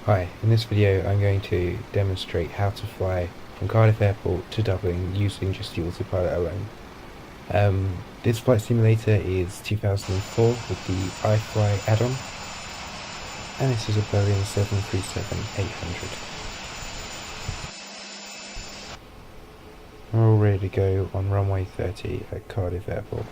Hi, in this video I'm going to demonstrate how to fly from Cardiff Airport to Dublin using just the autopilot alone. This flight simulator is 2004 with the ifly add-on, and this is a Boeing 737-800. We're all ready to go on runway 30 at Cardiff Airport.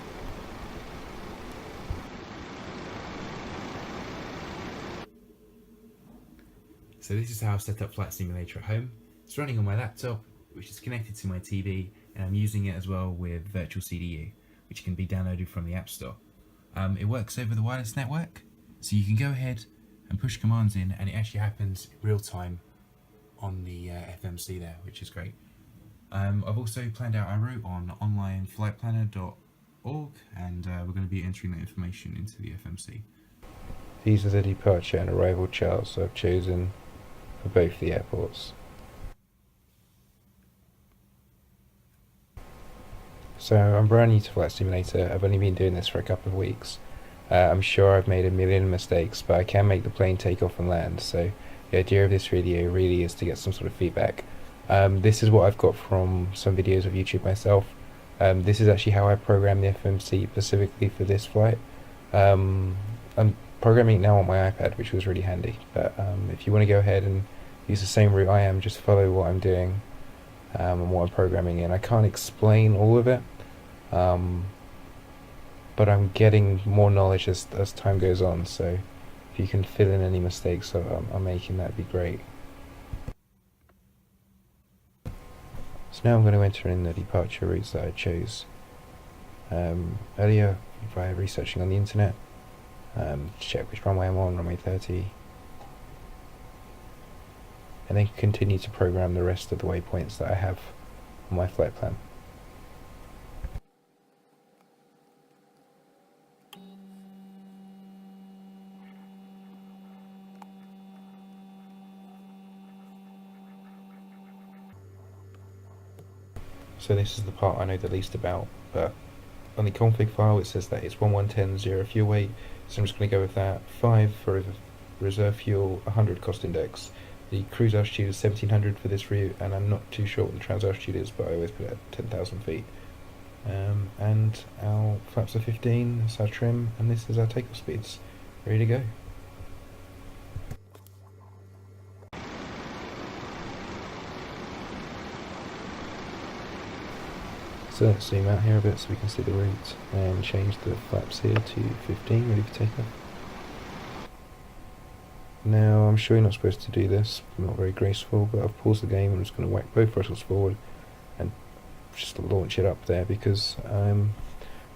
So this is how I've set up Flight Simulator at home. It's running on my laptop, which is connected to my TV, and I'm using it as well with Virtual CDU, which can be downloaded from the App Store. It works over the wireless network, so you can go ahead and push commands in, and it actually happens real time on the FMC there, which is great. I've also planned out our route on onlineflightplanner.org, and we're going to be entering that information into the FMC. These are the departure and arrival charts I've chosen for both the airports. So I'm brand new to Flight Simulator. I've only been doing this for a couple of weeks. I'm sure I've made a million mistakes, but I can make the plane take off and land, so the idea of this video really is to get some sort of feedback. This is what I've got from some videos of YouTube myself. This is actually how I programmed the FMC specifically for this flight. I'm programming it now on my iPad, which was really handy, but if you want to go ahead and use the same route I am, just follow what I'm doing and what I'm programming in. I can't explain all of it, but I'm getting more knowledge as time goes on, so if you can fill in any mistakes I'm making, that'd be great. So now I'm going to enter in the departure routes that I chose. Earlier, via researching on the internet, to check which runway I'm on, runway 30, and then continue to program the rest of the waypoints that I have on my flight plan. So this is the part I know the least about, but on the config file it says that it's 1110 fuel weight, so I'm just going to go with that. 5 for reserve fuel, 100 cost index. The cruise altitude is 1700 for this route, and I'm not too sure what the trans altitude is, but I always put it at 10,000 feet. And our flaps are 15, that's our trim, and this is our takeoff speeds. Ready to go. So let's zoom out here a bit so we can see the route and change the flaps here to 15, ready for takeoff. Now I'm sure you're not supposed to do this, not very graceful, but I've paused the game and I'm just going to whack both throttles forward and just launch it up there because I'm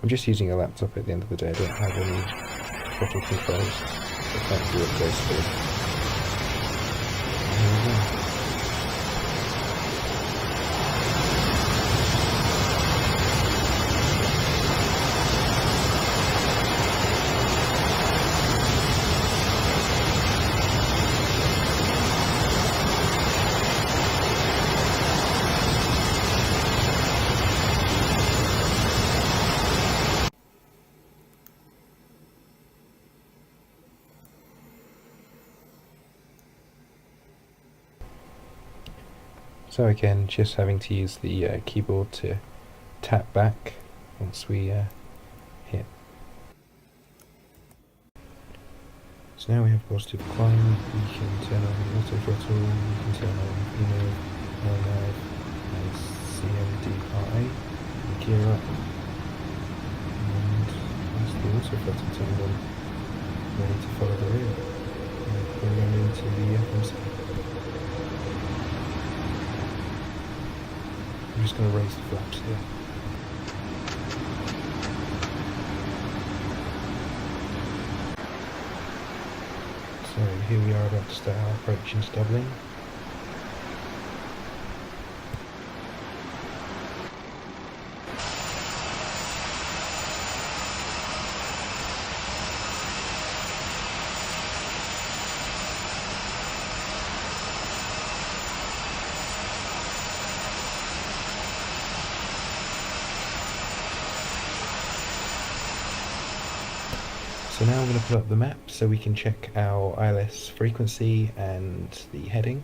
just using a laptop at the end of the day. I don't have any throttle controls, so I can't do it gracefully. And here we go. So again, just having to use the keyboard to tap back once we hit. So now we have positive climb, we can turn on auto throttle, we can turn on ENO, LNAV, and CMDRA, and gear up, and that's the auto throttle turned on, ready to follow the route, and program into the FMC. I'm just going to raise the flaps here. So here we are about to start our approach into Dublin. So now I'm going to put up the map so we can check our ILS frequency and the heading,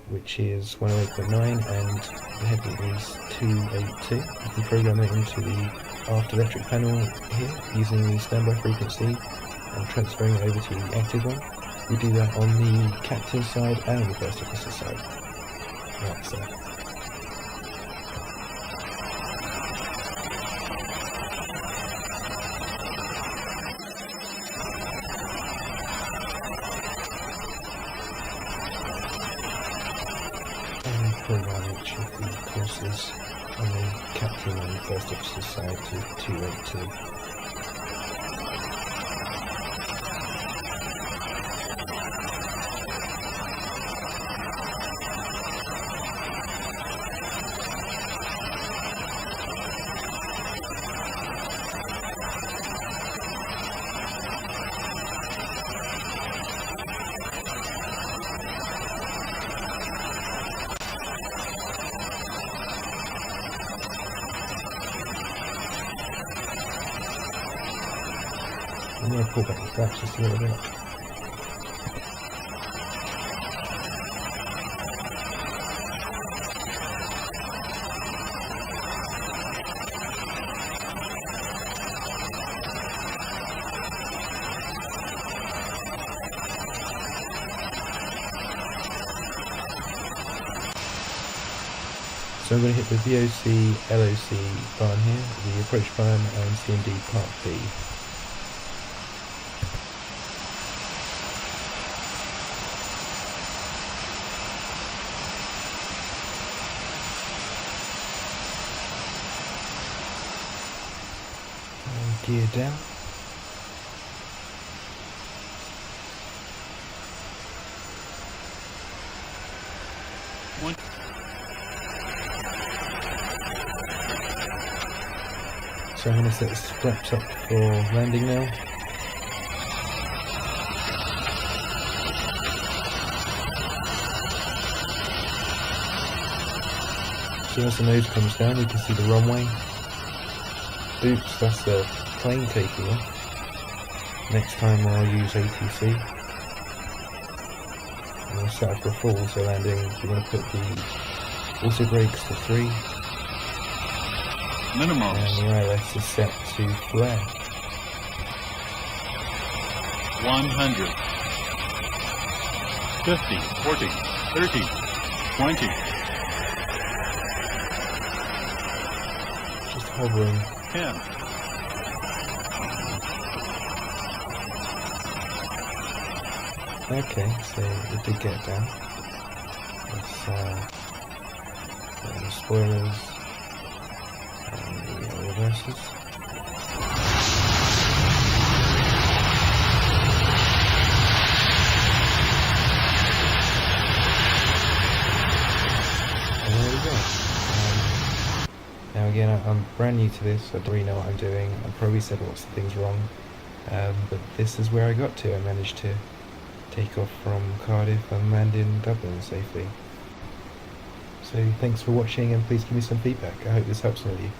which is 108.9 and the heading is 282. You can program it into the aft electric panel here using the standby frequency and transferring it over to the active one. We do that on the captain's side and on the first officer's side, like so. And program each of the courses on the captain and the first officer's side to 282. I'm going to pull back the flaps just a little bit. So I'm going to hit the VOC, LOC barn here, the approach barn and CMD Part B. Gear down. One. So I'm going to set the flaps up for landing now. So as the nose comes down, we can see the runway. Oops, that's the plane taking off. Next time I'll use ATC. And we'll set up for a full auto landing. We're going to put the auto brakes to 3. Minimum. And the ILS is set to flare. 100. 50, 40, 30, 20. Just hovering. 10. Okay, so it did get down. Let's put on the spoilers and the reverses. And there we go. Now again, I'm brand new to this, I don't really know what I'm doing. I probably said lots of things wrong, but this is where I got to. I managed to take off from Cardiff and land in Dublin safely. So thanks for watching and please give me some feedback. I hope this helps some of you.